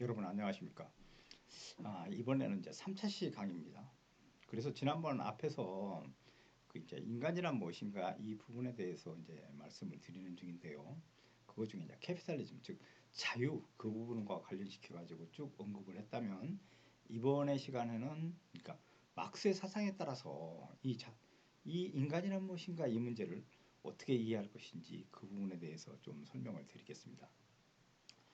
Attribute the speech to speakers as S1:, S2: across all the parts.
S1: 여러분 안녕하십니까? 이번에는 이제 3차시 강의입니다. 그래서 지난번 앞에서 그 이제 인간이란 무엇인가 이 부분에 대해서 이제 말씀을 드리는 중인데요. 그것 중에 이제 캐피탈리즘, 즉 자유 그 부분과 관련시켜 가지고 쭉 언급을 했다면 이번의 시간에는 그러니까 막스의 사상에 따라서 이 인간이란 무엇인가 이 문제를 어떻게 이해할 것인지 그 부분에 대해서 좀 설명을 드리겠습니다.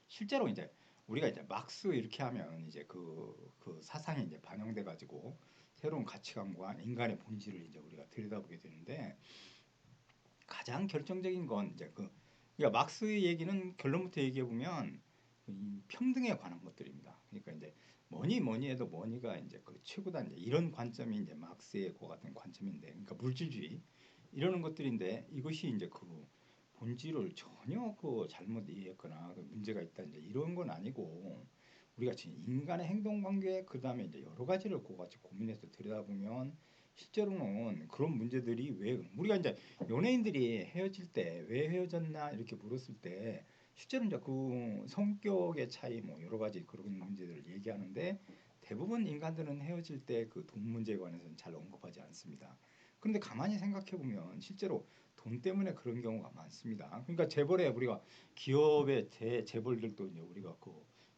S1: 실제로 이제 우리가 이제 막스 이렇게 하면 이제 그 사상이 이제 반영돼 가지고 새로운 가치관과 인간의 본질을 이제 우리가 들여다보게 되는데 가장 결정적인 건 이제 그러니까 막스의 얘기는 결론부터 얘기해 보면 이 평등에 관한 것들입니다. 그러니까 이제 뭐니 뭐니 해도 뭐니가 이제 그 최고다 이제 이런 관점이 이제 막스의 그 같은 관점인데, 그러니까 물질주의 이러는 것들인데 이것이 이제 그 본질을 전혀 그 잘못 이해했거나 그 문제가 있다 이제 이런 건 아니고 우리가 지금 인간의 행동 관계 그 다음에 이제 여러 가지를 그 같이 고민해서 들여다보면 실제로는 그런 문제들이 왜 우리가 이제 연예인들이 헤어질 때 왜 헤어졌나 이렇게 물었을 때 실제로 이제 그 성격의 차이 뭐 여러 가지 그런 문제들을 얘기하는데 대부분 인간들은 헤어질 때 그 돈 문제에 관해서는 잘 언급하지 않습니다. 그런데 가만히 생각해 보면 실제로 돈 때문에 그런 경우가 많습니다. 그러니까 재벌에 우리가 기업의 재벌들도 이제 우리가 그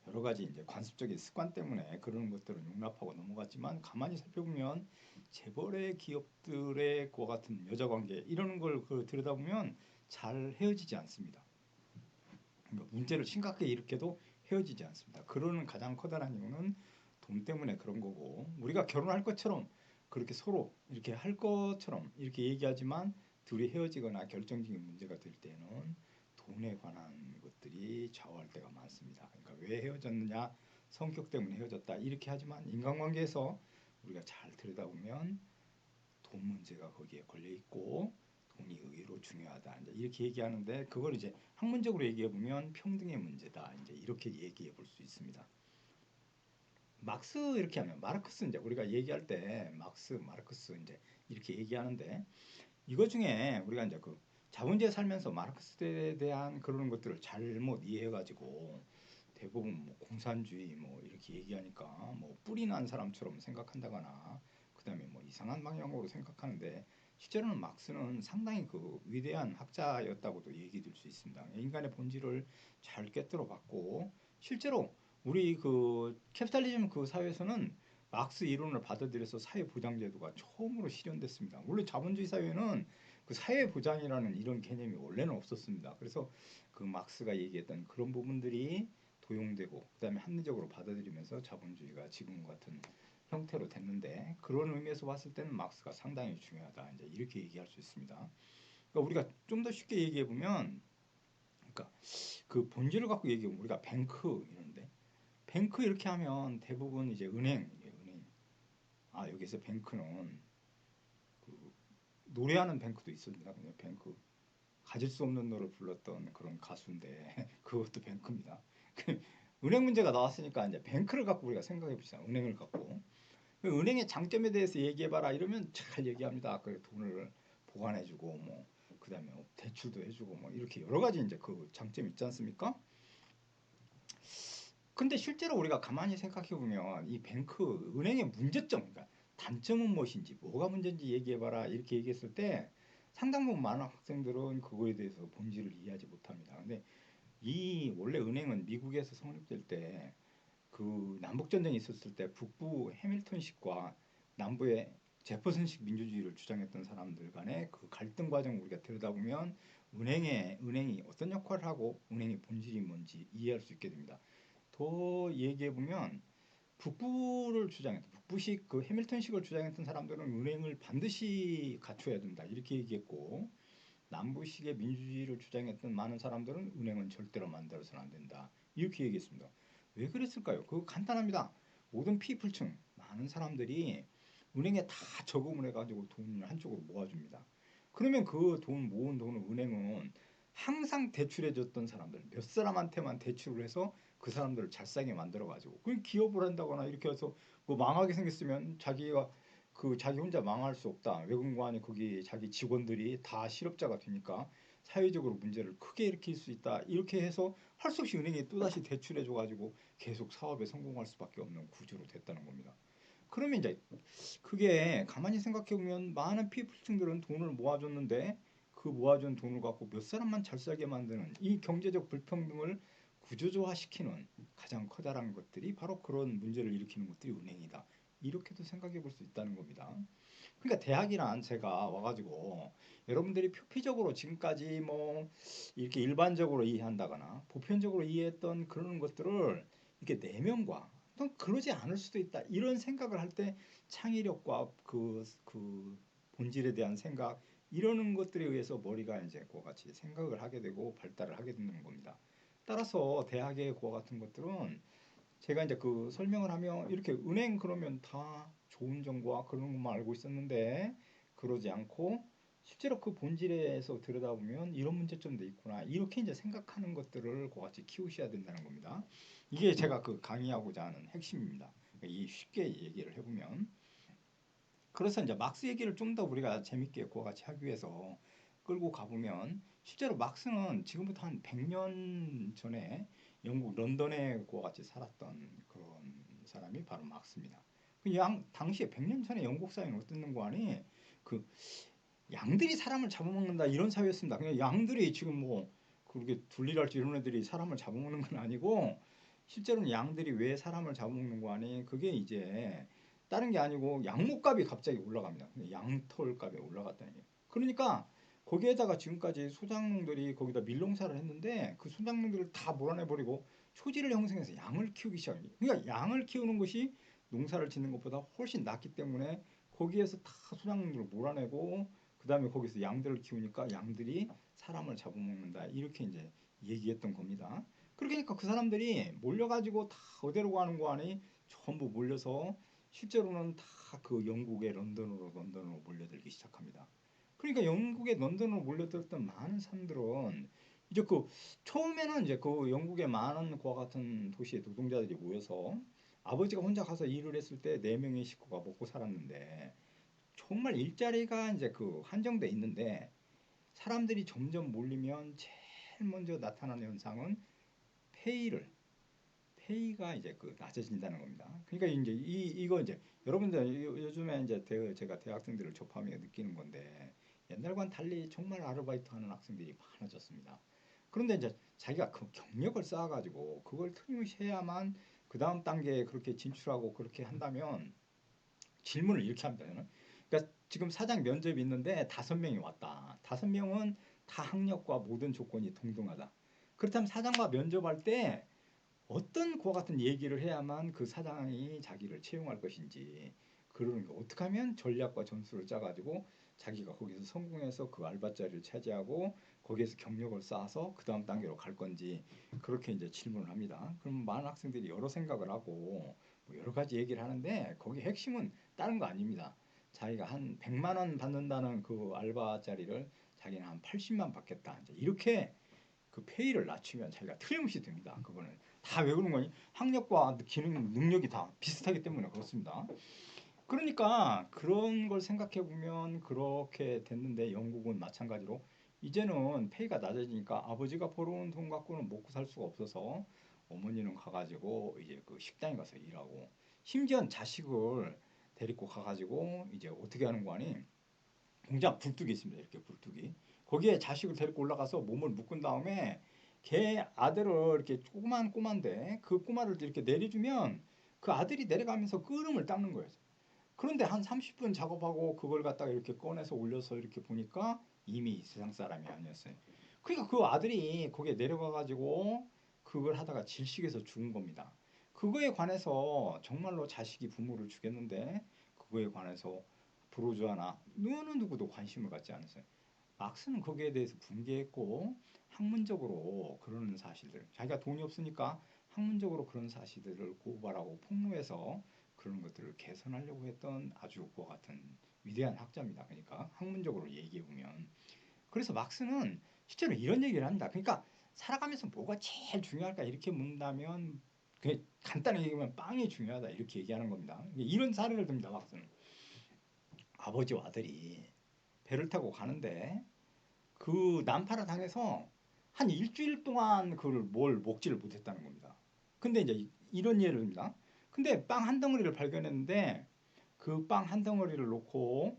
S1: 여러 가지 이제 관습적인 습관 때문에 그런 것들은 용납하고 넘어갔지만 가만히 살펴보면 재벌의 기업들의 그와 같은 여자 관계 이런 걸 들여다보면 잘 헤어지지 않습니다. 그러니까 문제를 심각하게 일으켜도 헤어지지 않습니다. 그러는 가장 커다란 이유는 돈 때문에 그런 거고 우리가 결혼할 것처럼 그렇게 서로 이렇게 할 것처럼 이렇게 얘기하지만 둘이 헤어지거나 결정적인 문제가 될 때는 돈에 관한 것들이 좌우할 때가 많습니다. 그러니까 왜 헤어졌느냐 성격 때문에 헤어졌다 이렇게 하지만 인간관계에서 우리가 잘 들여다보면 돈 문제가 거기에 걸려 있고 돈이 의외로 중요하다. 이제 이렇게 얘기하는데 그걸 이제 학문적으로 얘기해 보면 평등의 문제다. 이제 이렇게 얘기해 볼 수 있습니다. 막스 이렇게 하면 마르크스 이제 우리가 얘기할 때 마르크스 이제 이렇게 얘기하는데 이거 중에 우리가 이제 그 자본주의에 살면서 마르크스에 대한 그런 것들을 잘못 이해해가지고 대부분 뭐 공산주의 뭐 이렇게 얘기하니까 뭐 뿌리 난 사람처럼 생각한다거나 그다음에 뭐 이상한 방향으로 생각하는데 실제로는 막스는 상당히 그 위대한 학자였다고도 얘기 될 수 있습니다. 인간의 본질을 잘 꿰뚫어 봤고 실제로 우리 그 캐피탈리즘 그 사회에서는 막스 이론을 받아들여서 사회보장제도가 처음으로 실현됐습니다. 원래 자본주의 사회는 그 사회보장이라는 이런 개념이 원래는 없었습니다. 그래서 그 막스가 얘기했던 그런 부분들이 도용되고 그다음에 합리적으로 받아들이면서 자본주의가 지금 같은 형태로 됐는데 그런 의미에서 봤을 때는 막스가 상당히 중요하다. 이제 이렇게 얘기할 수 있습니다. 그러니까 우리가 좀 더 쉽게 얘기해 보면 그러니까 그 본질을 갖고 얘기하면 우리가 뱅크 이런데 뱅크 이렇게 하면 대부분 이제 은행 여기서 뱅크는 그 노래하는 뱅크도 있습니다. 그냥 뱅크 가질 수 없는 노를 불렀던 그런 가수인데 그것도 뱅크입니다. 은행 문제가 나왔으니까 이제 뱅크를 갖고 우리가 생각해 봅시다. 은행을 갖고 은행의 장점에 대해서 얘기해봐라 이러면 잘 얘기합니다. 그 돈을 보관해주고 뭐 그다음에 대출도 해주고 뭐 이렇게 여러 가지 이제 그 장점이 있지 않습니까? 근데 실제로 우리가 가만히 생각해 보면 이 뱅크 은행의 문제점, 그러니까 단점은 무엇인지 뭐가 문제인지 얘기해봐라 이렇게 얘기했을 때 상당 부분 많은 학생들은 그거에 대해서 본질을 이해하지 못합니다. 근데 이 원래 은행은 미국에서 성립될 때 그 남북 전쟁이 있었을 때 북부 해밀턴식과 남부의 제퍼슨식 민주주의를 주장했던 사람들 간의 그 갈등 과정을 우리가 들여다보면 은행이 어떤 역할을 하고 은행의 본질이 뭔지 이해할 수 있게 됩니다. 더 얘기해 보면 북부를 주장했던 북부식 그 해밀턴식을 주장했던 사람들은 은행을 반드시 갖춰야 된다 이렇게 얘기했고 남부식의 민주주의를 주장했던 많은 사람들은 은행은 절대로 만들어서는 안 된다 이렇게 얘기했습니다. 왜 그랬을까요? 그거 간단합니다. 모든 피플층 많은 사람들이 은행에 다 저금을 해가지고 돈을 한쪽으로 모아줍니다. 그러면 그 돈 모은 돈을 은행은 항상 대출해줬던 사람들 몇 사람한테만 대출을 해서 그 사람들을 잘 싸게 만들어가지고 그 기업을 한다거나 이렇게 해서 뭐 망하게 생겼으면 자기 혼자 망할 수 없다. 외국인관이 거기 자기 직원들이 다 실업자가 되니까 사회적으로 문제를 크게 일으킬 수 있다. 이렇게 해서 할 수 없이 은행이 또다시 대출해줘가지고 계속 사업에 성공할 수밖에 없는 구조로 됐다는 겁니다. 그러면 이제 그게 가만히 생각해 보면 많은 피부층들은 돈을 모아줬는데 그 모아준 돈을 갖고 몇 사람만 잘 살게 만드는 이 경제적 불평등을 구조조화시키는 가장 커다란 것들이 바로 그런 문제를 일으키는 것들이 은행이다. 이렇게도 생각해 볼 수 있다는 겁니다. 그러니까 대학이란 제가 와가지고 여러분들이 표피적으로 지금까지 뭐 이렇게 일반적으로 이해한다거나 보편적으로 이해했던 그런 것들을 이렇게 내면과 또 그러지 않을 수도 있다 이런 생각을 할 때 창의력과 그 본질에 대한 생각 이러는 것들에 의해서 머리가 이제 그와 같이 생각을 하게 되고 발달을 하게 되는 겁니다. 따라서 대학의 그와 같은 것들은 제가 이제 그 설명을 하면 이렇게 은행 그러면 다 좋은 정보와 그런 것만 알고 있었는데 그러지 않고 실제로 그 본질에서 들여다보면 이런 문제점도 있구나 이렇게 이제 생각하는 것들을 같이 키우셔야 된다는 겁니다. 이게 제가 그 강의하고자 하는 핵심입니다. 이 쉽게 얘기를 해보면 그래서 이제 막스 얘기를 좀 더 우리가 재밌게 그와 같이 하기 위해서 끌고 가보면 실제로 막스는 지금부터 한 100년 전에 영국 런던에 그와 같이 살았던 그런 사람이 바로 막스입니다. 당시에 100년 전에 영국 사회는 어땠는 거 아니? 그 양들이 사람을 잡아먹는다 이런 사회였습니다. 그냥 양들이 지금 뭐 그렇게 둘리랄지 이런 애들이 사람을 잡아먹는 건 아니고 실제로는 양들이 왜 사람을 잡아먹는 거 아니? 그게 이제 다른 게 아니고 양목값이 갑자기 올라갑니다. 양털값이 올라갔다는 게. 그러니까 거기에다가 지금까지 소작농들이 거기다 밀농사를 했는데 그 소작농들을 다 몰아내버리고 초지를 형성해서 양을 키우기 시작합니다. 그러니까 양을 키우는 것이 농사를 짓는 것보다 훨씬 낫기 때문에 거기에서 다 소작농들을 몰아내고 그 다음에 거기서 양들을 키우니까 양들이 사람을 잡아먹는다 이렇게 이제 얘기했던 겁니다. 그러니까 그 사람들이 몰려가지고 다 어디로 가는 거 아니? 전부 몰려서 실제로는 다 그 영국의 런던으로 몰려들기 시작합니다. 그러니까 영국의 런던으로 몰려들었던 많은 사람들은 이제 그 처음에는 이제 그 영국의 많은 그와 같은 도시의 노동자들이 모여서 아버지가 혼자 가서 일을 했을 때 네 명의 식구가 먹고 살았는데 정말 일자리가 이제 그 한정돼 있는데 사람들이 점점 몰리면 제일 먼저 나타나는 현상은 페이를 페이가 이제 그 낮아진다는 겁니다. 그러니까 이제 이거 이제 여러분들 요즘에 이제 제가 대학생들을 접하며 느끼는 건데 옛날과는 달리 정말 아르바이트 하는 학생들이 많아졌습니다. 그런데 이제 자기가 그 경력을 쌓아가지고 그걸 틀림없이 해야만 그 다음 단계에 그렇게 진출하고 그렇게 한다면 질문을 이렇게 합니다. 저는. 그러니까 지금 사장 면접이 있는데 5명이 왔다. 5명은 다 학력과 모든 조건이 동등하다. 그렇다면 사장과 면접할 때 어떤 그와 같은 얘기를 해야만 그 사장이 자기를 채용할 것인지 그러는 거 어떻게 하면 전략과 전술을 짜가지고 자기가 거기서 성공해서 그 알바 자리를 차지하고 거기에서 경력을 쌓아서 그 다음 단계로 갈 건지 그렇게 이제 질문을 합니다. 그럼 많은 학생들이 여러 생각을 하고 뭐 여러 가지 얘기를 하는데 거기 핵심은 다른 거 아닙니다. 자기가 한 100만 원 받는다는 그 알바 자리를 자기는 한 80만 받겠다. 이제 이렇게 그 페이를 낮추면 자기가 틀림없이 됩니다. 그거는 다 왜 그런 거니? 학력과 기능 능력이 다 비슷하기 때문에 그렇습니다. 그러니까 그런 걸 생각해 보면 그렇게 됐는데 영국은 마찬가지로 이제는 페이가 낮아지니까 아버지가 벌어온 돈 갖고는 먹고 살 수가 없어서 어머니는 가가지고 이제 그 식당에 가서 일하고 심지어 자식을 데리고 가가지고 이제 어떻게 하는 거 아니? 공장 굴뚝이 있습니다. 이렇게 굴뚝이. 거기에 자식을 데리고 올라가서 몸을 묶은 다음에 걔 아들을 이렇게 조그만 꼬마인데 그 꼬마를 이렇게 내려주면 그 아들이 내려가면서 끄름을 닦는 거예요. 그런데 한 30분 작업하고 그걸 갖다가 이렇게 꺼내서 올려서 이렇게 보니까 이미 세상 사람이 아니었어요. 그러니까 그 아들이 거기에 내려가 가지고 그걸 하다가 질식해서 죽은 겁니다. 그거에 관해서 정말로 자식이 부모를 죽였는데 그거에 관해서 브루즈아나 어느 누구도 관심을 갖지 않았어요. 막스는 거기에 대해서 분개했고 학문적으로 그러는 사실들 자기가 돈이 없으니까 학문적으로 그런 사실들을 고발하고 폭로해서 그런 것들을 개선하려고 했던 아주 그와 같은 위대한 학자입니다. 그러니까 학문적으로 얘기해 보면 그래서 막스는 실제로 이런 얘기를 합니다. 그러니까 살아가면서 뭐가 제일 중요할까 이렇게 묻는다면 그 간단하게 얘기하면 빵이 중요하다 이렇게 얘기하는 겁니다. 이런 사례를 듭니다. 막스는 아버지와 아들이 배를 타고 가는데 그 난파를 당해서 한 일주일 동안 그걸 뭘 먹지를 못했다는 겁니다. 근데 이제 이런 예를입니다. 근데 빵 한 덩어리를 발견했는데 그 빵 한 덩어리를 놓고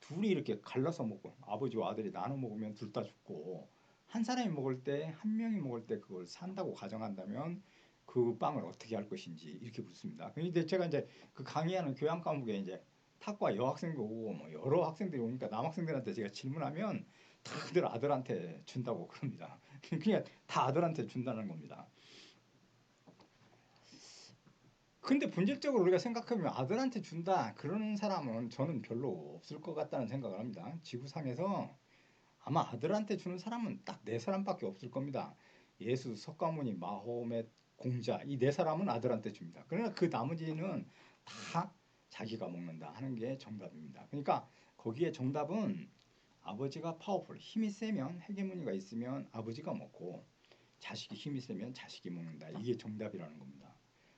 S1: 둘이 이렇게 갈라서 먹고 아버지와 아들이 나눠 먹으면 둘 다 죽고 한 사람이 먹을 때 한 명이 먹을 때 그걸 산다고 가정한다면 그 빵을 어떻게 할 것인지 이렇게 묻습니다. 근데 제가 이제 그 강의하는 교양 과목에 이제 탁과 여학생도 오고 뭐 여러 학생들이 오니까 남학생들한테 제가 질문하면 다들 아들한테 준다고 그럽니다. 그냥 다 아들한테 준다는 겁니다. 근데 본질적으로 우리가 생각하면 아들한테 준다 그러는 사람은 저는 별로 없을 것 같다는 생각을 합니다. 지구상에서 아마 아들한테 주는 사람은 딱 네 사람밖에 없을 겁니다. 예수, 석가모니, 마호멧, 공자 이 네 사람은 아들한테 줍니다. 그러나 그 나머지는 다 자기가 먹는다 하는 게 정답입니다. 그러니까 거기에 정답은 아버지가 파워풀, 힘이 세면 헤게모니가 있으면 아버지가 먹고 자식이 힘이 세면 자식이 먹는다. 이게 정답이라는 겁니다.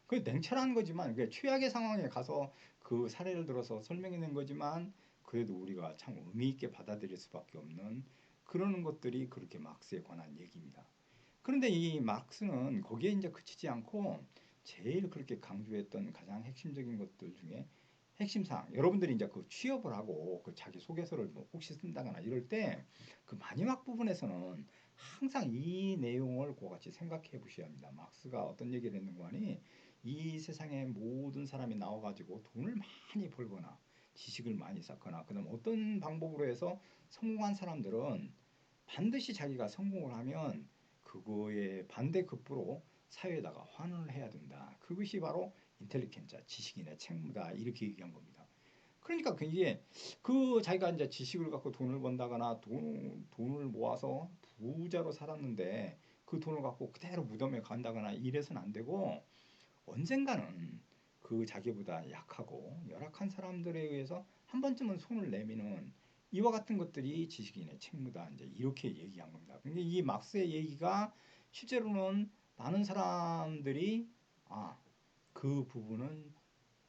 S1: 그 냉철한 거지만 최악의 상황에 가서 그 사례를 들어서 설명해낸 거지만 그래도 우리가 참 의미 있게 받아들일 수밖에 없는 그러는 것들이 그렇게 막스에 관한 얘기입니다. 그런데 이 막스는 거기에 이제 그치지 않고 제일 그렇게 강조했던 가장 핵심적인 것들 중에 핵심사항 여러분들이 이제 그 취업을 하고 그 자기 소개서를 뭐 혹시 쓴다거나 이럴 때 그 마지막 부분에서는 항상 이 내용을 그와 같이 생각해 보셔야 합니다. 막스가 어떤 얘기를 했는가 하니 이 세상에 모든 사람이 나와가지고 돈을 많이 벌거나 지식을 많이 쌓거나 그다음 어떤 방법으로 해서 성공한 사람들은 반드시 자기가 성공을 하면 그거에 반대급부로 사회에다가 환원을 해야 된다. 그것이 바로 인텔리겐자, 지식인의 책무다. 이렇게 얘기한 겁니다. 그러니까 그게 그 자기가 이제 지식을 갖고 돈을 번다거나 돈을 모아서 부자로 살았는데 그 돈을 갖고 그대로 무덤에 간다거나 이래서는 안 되고 언젠가는 그 자기보다 약하고 열악한 사람들에 의해서 한 번쯤은 손을 내미는 이와 같은 것들이 지식인의 책무다. 이제 이렇게 얘기한 겁니다. 근데 이 막스의 얘기가 실제로는 많은 사람들이 그 부분은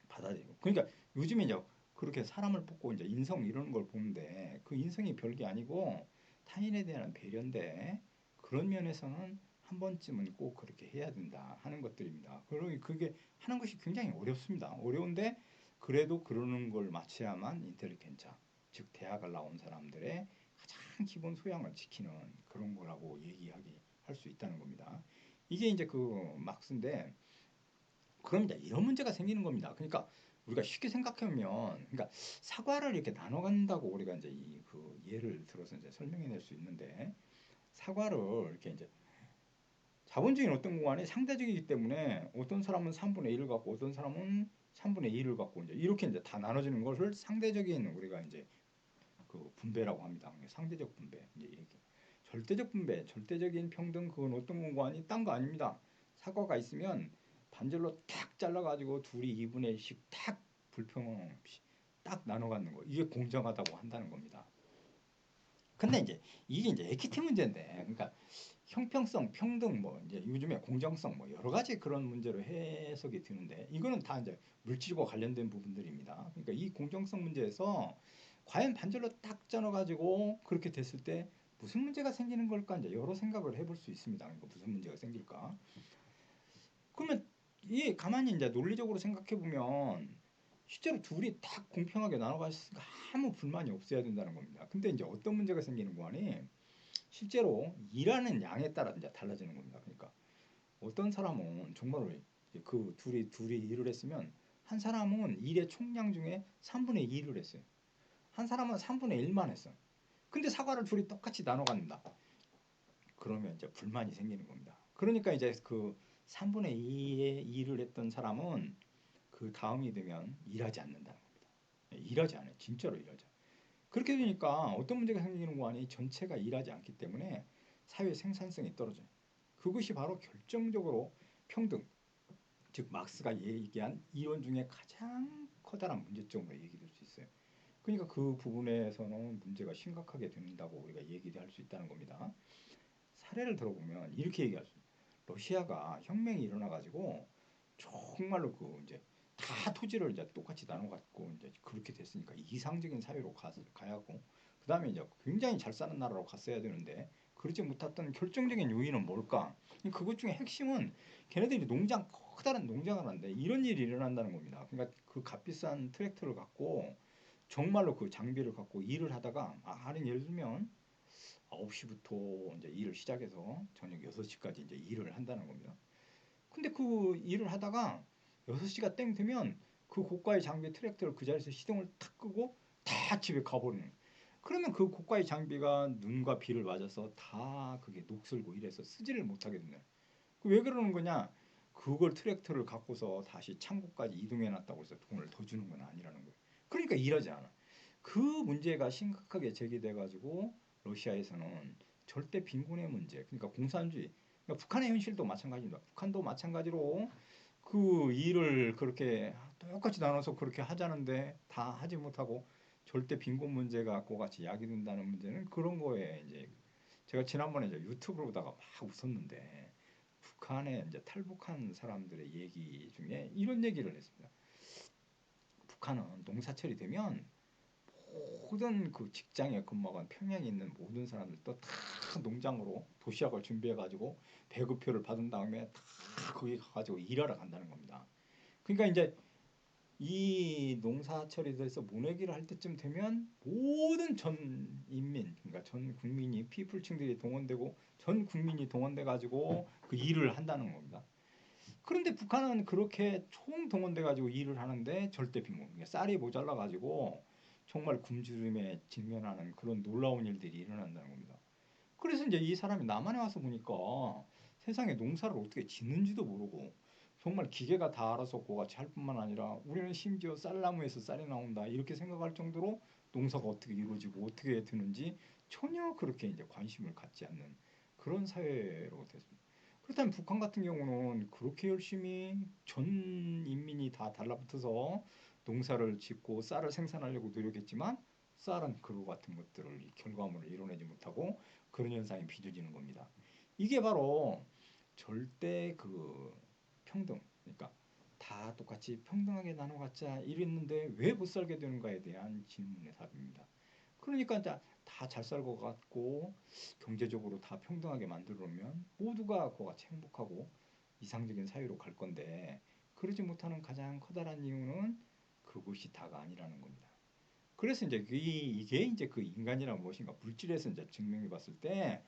S1: 받아들이고 그러니까 요즘에 이제 그렇게 사람을 뽑고 이제 인성 이런 걸 보는데 그 인성이 별게 아니고 타인에 대한 배려인데 그런 면에서는 한 번쯤은 꼭 그렇게 해야 된다 하는 것들입니다. 그리고 그게 하는 것이 굉장히 어렵습니다. 어려운데 그래도 그러는 걸 마쳐야만 인텔리겐차 즉 대학을 나온 사람들의 가장 기본 소양을 지키는 그런 거라고 얘기하기 할 수 있다는 겁니다. 이게 이제 그 막스인데 그럼 이제 이런 문제가 생기는 겁니다. 그러니까 우리가 쉽게 생각하면, 그러니까 사과를 이렇게 나눠 간다고 우리가 이제 이 그 예를 들어서 이제 설명해낼 수 있는데 사과를 이렇게 이제 자본주의는 어떤 공간이 상대적이기 때문에 어떤 사람은 3분의 1을 갖고 어떤 사람은 3분의 2를 갖고 이제 이렇게 이제 다 나눠지는 것을 상대적인 우리가 이제 그 분배라고 합니다. 상대적 분배 이제 이렇게 절대적 분배, 절대적인 평등 그건 어떤 공간이 딴 거 아닙니다. 사과가 있으면 반절로 탁 잘라가지고 둘이 2분의 1씩 탁 불평 없이 딱 나눠 갖는 거 이게 공정하다고 한다는 겁니다. 근데 이제 이게 이제 에키티 문제인데, 그러니까 형평성, 평등, 뭐 이제 요즘에 공정성, 뭐 여러 가지 그런 문제로 해석이 되는데 이거는 다 이제 물질과 관련된 부분들입니다. 그러니까 이 공정성 문제에서 과연 반절로 딱 짜눠가지고 그렇게 됐을 때 무슨 문제가 생기는 걸까 이제 여러 생각을 해볼 수 있습니다. 그러니까 무슨 문제가 생길까? 그러면 이 가만히 이제 논리적으로 생각해 보면 실제로 둘이 딱 공평하게 나눠갔으니까 아무 불만이 없어야 된다는 겁니다. 근데 이제 어떤 문제가 생기는 거니? 실제로 일하는 양에 따라 이제 달라지는 겁니다. 그러니까 어떤 사람은 정말로 그 둘이 일을 했으면 한 사람은 일의 총량 중에 3분의 2를 했어요. 한 사람은 3분의 1만 했어요. 근데 사과를 둘이 똑같이 나눠 갖는다. 그러면 이제 불만이 생기는 겁니다. 그러니까 이제 그 3분의 2의 일을 했던 사람은 그 다음이 되면 일하지 않는다는 겁니다. 일하지 않아요. 진짜로 일하지 않아요. 그렇게 되니까 어떤 문제가 생기는 거 아니 전체가 일하지 않기 때문에 사회 생산성이 떨어져요. 그것이 바로 결정적으로 평등, 즉 막스가 얘기한 이론 중에 가장 커다란 문제점으로 얘기될 수 있어요. 그러니까 그 부분에서는 문제가 심각하게 된다고 우리가 얘기를 할 수 있다는 겁니다. 사례를 들어보면 이렇게 얘기할 수 있어요. 러시아가 혁명이 일어나가지고 정말로 그 이제 다 토지를 이제 똑같이 나눠 갖고 이제 그렇게 됐으니까 이상적인 사회로 가야 하고 다음에 이제 굉장히 잘 사는 나라로 갔어야 되는데 그러지 못했던 결정적인 요인은 뭘까? 그것 중에 핵심은 걔네들이 커다란 농장을 하는데 이런 일이 일어난다는 겁니다. 그러니까 그 값비싼 트랙터를 갖고 정말로 그 장비를 갖고 일을 하다가 하긴 예를 들면 9시부터 이제 일을 시작해서 저녁 6시까지 이제 일을 한다는 겁니다. 근데 그 일을 하다가 6시가 땡 되면 그 고가의 장비 트랙터를 그 자리에서 시동을 탁 끄고 다 집에 가버리는 거예요. 그러면 그 고가의 장비가 눈과 비를 맞아서 다 그게 녹슬고 이래서 쓰지를 못하게 된다. 왜 그러는 거냐? 그걸 트랙터를 갖고서 다시 창고까지 이동해 놨다고 해서 돈을 더 주는 건 아니라는 거예요. 그러니까 일하지 않아. 그 문제가 심각하게 제기돼 가지고 러시아에서는 절대 빈곤의 문제, 그러니까 공산주의, 그러니까 북한의 현실도 마찬가지입니다. 북한도 마찬가지로 그 일을 그렇게 똑같이 나눠서 그렇게 하자는데 다 하지 못하고 절대 빈곤 문제가 그같이 야기된다는 문제는 그런 거에 이제 제가 지난번에 이제 유튜브로 보다가 막 웃었는데 북한에 이제 탈북한 사람들의 얘기 중에 이런 얘기를 했습니다. 북한은 농사철이 되면 모든 그 직장에 근무한 평양에 있는 모든 사람들도 다 농장으로 도시락을 준비해가지고 배급표를 받은 다음에 다 거기 가가지고 일하러 간다는 겁니다. 그러니까 이제 이 농사철이 돼서 모내기를 할 때쯤 되면 모든 전 인민, 그러니까 전 국민이 피플층들이 동원되고 전 국민이 동원돼 가지고 그 일을 한다는 겁니다. 그런데 북한은 그렇게 총 동원돼 가지고 일을 하는데 절대 빈곤, 그러니까 쌀이 모자라 가지고 정말 굶주림에 직면하는 그런 놀라운 일들이 일어난다는 겁니다. 그래서 이제 이 사람이 남한에 와서 보니까 세상에 농사를 어떻게 짓는지도 모르고 정말 기계가 다 알아서 그거같이 할 뿐만 아니라 우리는 심지어 쌀나무에서 쌀이 나온다 이렇게 생각할 정도로 농사가 어떻게 이루어지고 어떻게 되는지 전혀 그렇게 이제 관심을 갖지 않는 그런 사회로 됐습니다. 그렇다면 북한 같은 경우는 그렇게 열심히 전 인민이 다 달라붙어서 농사를 짓고 쌀을 생산하려고 노력했지만 쌀은 그거 같은 것들을 결과물을 이뤄내지 못하고 그런 현상이 빚어지는 겁니다. 이게 바로 절대 그 평등, 그러니까 다 똑같이 평등하게 나눠 갖자 이랬는데 왜 못 살게 되는가에 대한 질문의 답입니다. 그러니까 다 잘 살 것 같고 경제적으로 다 평등하게 만들어놓으면 모두가 그와 같이 행복하고 이상적인 사회로 갈 건데 그러지 못하는 가장 커다란 이유는 그것이 다가 아니라는 겁니다. 그래서 이제 이게 이제 그 인간이란 무엇인가 물질에서 이제 증명해 봤을 때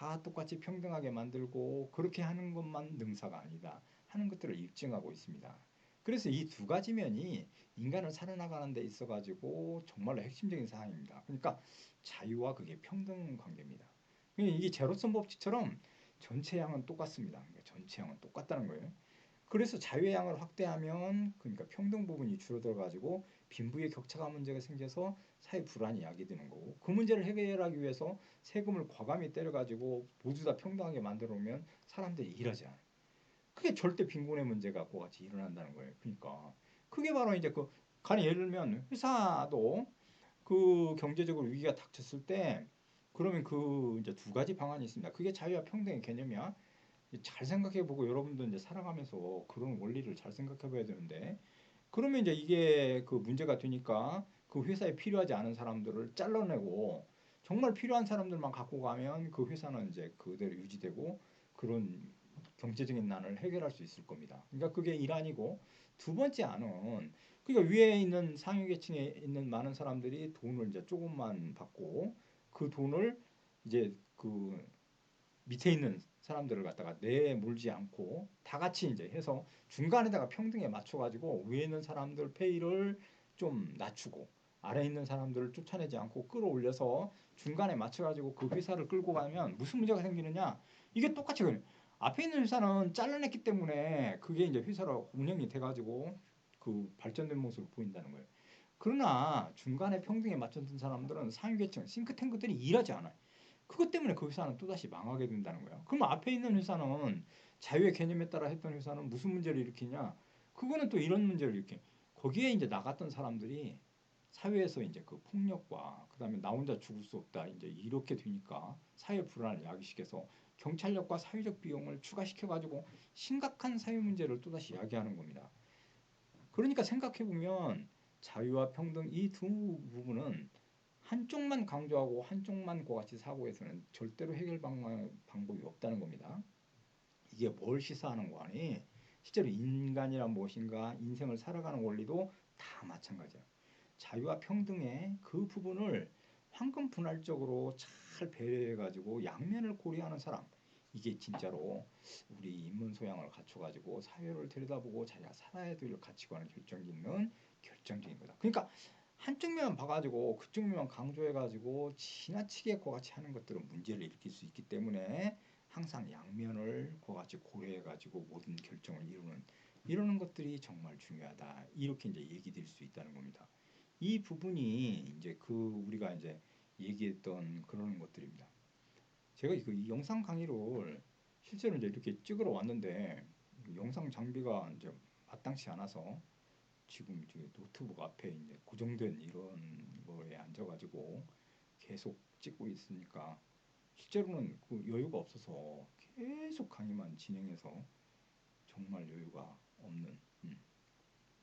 S1: 다 똑같이 평등하게 만들고 그렇게 하는 것만 능사가 아니다 하는 것들을 입증하고 있습니다. 그래서 이 두 가지 면이 인간을 살아나가는 데 있어 가지고 정말로 핵심적인 사항입니다. 그러니까 자유와 그게 평등 관계입니다. 이게 제로섬 법칙처럼 전체 양은 똑같습니다. 그러니까 전체 양은 똑같다는 거예요. 그래서 자유의 양을 확대하면 그러니까 평등 부분이 줄어들어 가지고 빈부의 격차가 문제가 생겨서 사회 불안이 야기되는 거고 그 문제를 해결하기 위해서 세금을 과감히 때려 가지고 모두 다 평등하게 만들어 놓으면 사람들이 일하지 않아요. 그게 절대 빈곤의 문제가 그와 같이 일어난다는 거예요. 그러니까 그게 바로 이제 그 간이 예를 들면 회사도 그 경제적으로 위기가 닥쳤을 때 그러면 그 이제 두 가지 방안이 있습니다. 그게 자유와 평등의 개념이야. 잘 생각해보고 여러분도 이제 살아가면서 그런 원리를 잘 생각해봐야 되는데 그러면 이제 이게 그 문제가 되니까 그 회사에 필요하지 않은 사람들을 잘라내고 정말 필요한 사람들만 갖고 가면 그 회사는 이제 그대로 유지되고 그런 경제적인 난을 해결할 수 있을 겁니다. 그러니까 그게 일환이고 두 번째 안은 그러니까 위에 있는 상위 계층에 있는 많은 사람들이 돈을 이제 조금만 받고 그 돈을 이제 그 밑에 있는 사람들을 갖다가 내몰지 않고 다 같이 이제 해서 중간에다가 평등에 맞춰가지고 위에 있는 사람들 페이를 좀 낮추고 아래에 있는 사람들을 쫓아내지 않고 끌어올려서 중간에 맞춰가지고 그 회사를 끌고 가면 무슨 문제가 생기느냐? 이게 똑같이 그래요. 앞에 있는 회사는 잘라냈기 때문에 그게 이제 회사로 운영이 돼가지고 그 발전된 모습을 보인다는 거예요. 그러나 중간에 평등에 맞췄던 사람들은 상위계층, 싱크탱크들이 일하지 않아요. 그것 때문에 그 회사는 또다시 망하게 된다는 거예요. 그럼 앞에 있는 회사는 자유의 개념에 따라 했던 회사는 무슨 문제를 일으키냐? 그거는 또 이런 문제를 일으켜. 거기에 이제 나갔던 사람들이 사회에서 이제 그 폭력과 그다음에 나 혼자 죽을 수 없다 이제 이렇게 되니까 사회 불안을 야기시켜서 경찰력과 사회적 비용을 추가시켜 가지고 심각한 사회 문제를 또다시 야기하는 겁니다. 그러니까 생각해 보면 자유와 평등 이 두 부분은 한쪽만 강조하고 한쪽만 그같이 사고해서는 절대로 방법이 없다는 겁니다. 이게 뭘 시사하는 거니? 실제로 인간이란 무엇인가, 인생을 살아가는 원리도 다 마찬가지예요. 자유와 평등의 그 부분을 황금분할적으로 잘 배려해가지고 양면을 고려하는 사람, 이게 진짜로 우리 인문 소양을 갖춰가지고 사회를 들여다보고 자기가 살아야 될 가치관을 결정짓는 결정적인 거다. 그러니까 한쪽 면만 봐가지고 그쪽 면만 강조해가지고 지나치게 그같이 하는 것들은 문제를 일으킬 수 있기 때문에 항상 양면을 그같이 고려해가지고 모든 결정을 이루는 것들이 정말 중요하다. 이렇게 이제 얘기 드릴 수 있다는 겁니다. 이 부분이 이제 그 우리가 이제 얘기했던 그런 것들입니다. 제가 이 영상 강의를 실제로 이제 이렇게 찍으러 왔는데 영상 장비가 이제 마땅치 않아서 지금 이제 노트북 앞에 이제 고정된 이런 거에 앉아가지고 계속 찍고 있으니까 실제로는 그 여유가 없어서 계속 강의만 진행해서 정말 여유가 없는,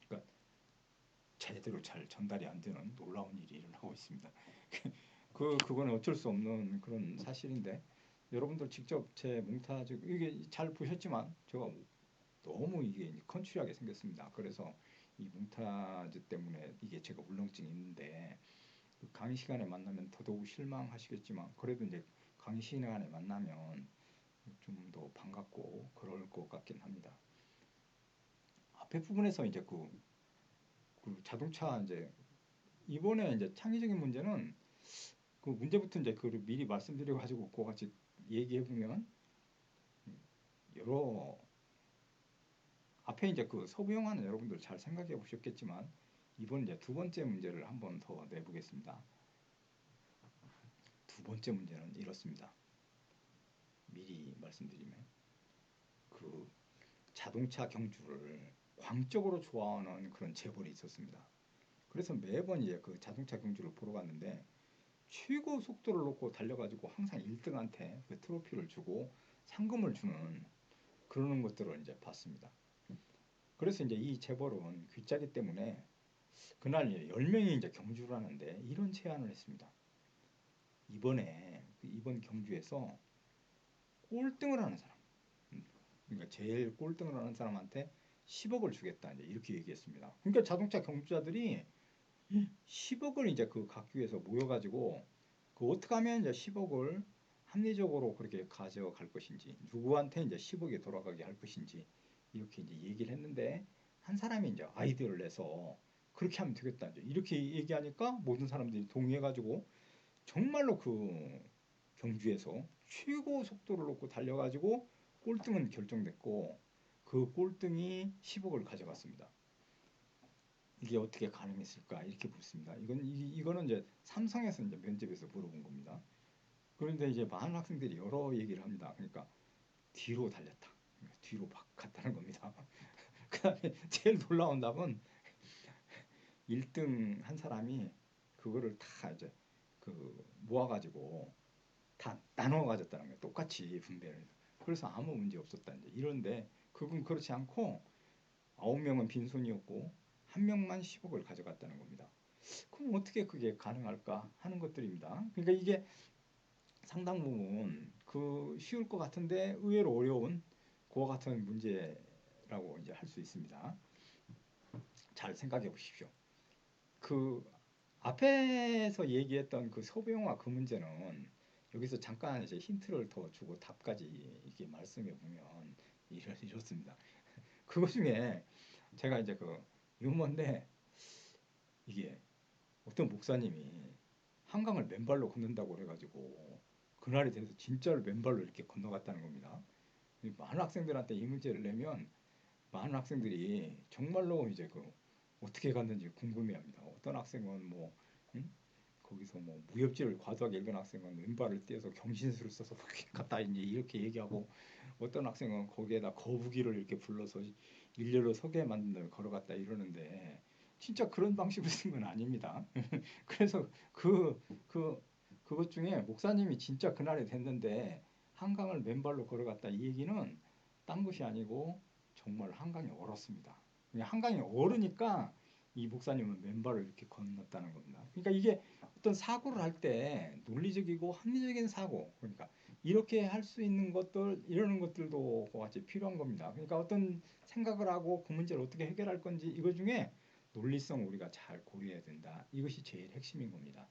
S1: 그러니까 제대로 잘 전달이 안 되는 놀라운 일이 일어나고 있습니다. 그거는 어쩔 수 없는 그런 사실인데 여러분들 직접 제 몽타주 이게 잘 보셨지만 제가 너무 이게 컨츄리하게 생겼습니다. 그래서 이 몽타주 때문에 이게 제가 울렁증이 있는데 그 강의 시간에 만나면 더더욱 실망하시겠지만 그래도 이제 강의 시간에 만나면 좀 더 반갑고 그럴 것 같긴 합니다. 앞에 부분에서 이제 그 자동차 이제 이번에 이제 창의적인 문제는 그 문제부터 이제 그 미리 말씀드려 가지고 그거 같이 얘기해 보면 여러 앞에 이제 그 서부 영화는 여러분들 잘 생각해 보셨겠지만 이번 이제 두 번째 문제를 한번 더 내보겠습니다. 두 번째 문제는 이렇습니다. 미리 말씀드리면 그 자동차 경주를 광적으로 좋아하는 그런 재벌이 있었습니다. 그래서 매번 이제 그 자동차 경주를 보러 갔는데 최고 속도를 놓고 달려가지고 항상 1등한테 그 트로피를 주고 상금을 주는 그러는 것들을 이제 봤습니다. 그래서 이제 이 재벌은 귓자리 때문에 그날 10명이 이제 경주를 하는데 이런 제안을 했습니다. 이번에 이번 경주에서 꼴등을 하는 사람, 그러니까 제일 꼴등을 하는 사람한테 10억을 주겠다 이제 이렇게 얘기했습니다. 그러니까 자동차 경주자들이 10억을 이제 그 각주에서 모여가지고 그 어떻게 하면 이제 10억을 합리적으로 그렇게 가져갈 것인지 누구한테 이제 10억이 돌아가게 할 것인지 이렇게 이제 얘기를 했는데 한 사람이 이제 아이디어를 내서 그렇게 하면 되겠다 이제 이렇게 얘기하니까 모든 사람들이 동의해가지고 정말로 그 경주에서 최고 속도를 놓고 달려가지고 꼴등은 결정됐고 그 꼴등이 10억을 가져갔습니다. 이게 어떻게 가능했을까 이렇게 묻습니다. 이거는 이제 삼성에서 이제 면접에서 물어본 겁니다. 그런데 이제 많은 학생들이 여러 얘기를 합니다. 그러니까 뒤로 달렸다. 그러니까 뒤로 막 갔다는 겁니다. 그다음에 제일 놀라운 답은 1등 한 사람이 그거를 다 이제 그 모아가지고 다 나눠 가졌다는 거예요. 똑같이 분배를. 그래서 아무 문제 없었다. 이제 이런데 그건 그렇지 않고 9명은 빈손이었고 한 명만 10억을 가져갔다는 겁니다. 그럼 어떻게 그게 가능할까 하는 것들입니다. 그러니까 이게 상당 부분 그 쉬울 것 같은데 의외로 어려운 그와 같은 문제라고 이제 할 수 있습니다. 잘 생각해 보십시오. 그 앞에서 얘기했던 그 서부영화 그 문제는 여기서 잠깐 이제 힌트를 더 주고 답까지 이렇게 말씀해 보면 이렇습니다. 그거 중에 제가 이제 그 유머인데 이게 어떤 목사님이 한강을 맨발로 걷는다고 그래가지고 그날이 돼서 진짜로 맨발로 이렇게 건너갔다는 겁니다. 많은 학생들한테 이 문제를 내면 많은 학생들이 정말로 이제 그 어떻게 갔는지 궁금해합니다. 어떤 학생은 뭐 거기서 뭐 무협지를 과도하게 읽은 학생은 왼발을 떼서 경신수를 써서 갔다 이제 이렇게 얘기하고 어떤 학생은 거기에다 거북이를 이렇게 불러서 일렬로 서게 만든 다음에 걸어갔다 이러는데 진짜 그런 방식으로 쓴 건 아닙니다. 그래서 그것 중에 목사님이 진짜 그날에 됐는데 한강을 맨발로 걸어갔다 이 얘기는 딴 것이 아니고 정말 한강이 얼었습니다. 한강이 얼으니까 이 목사님은 맨발을 이렇게 건넜다는 겁니다. 그러니까 이게 어떤 사고를 할 때 논리적이고 합리적인 사고, 그러니까 이렇게 할 수 있는 것들, 이러는 것들도 같이 필요한 겁니다. 그러니까 어떤 생각을 하고 그 문제를 어떻게 해결할 건지 이거 중에 논리성 우리가 잘 고려해야 된다. 이것이 제일 핵심인 겁니다.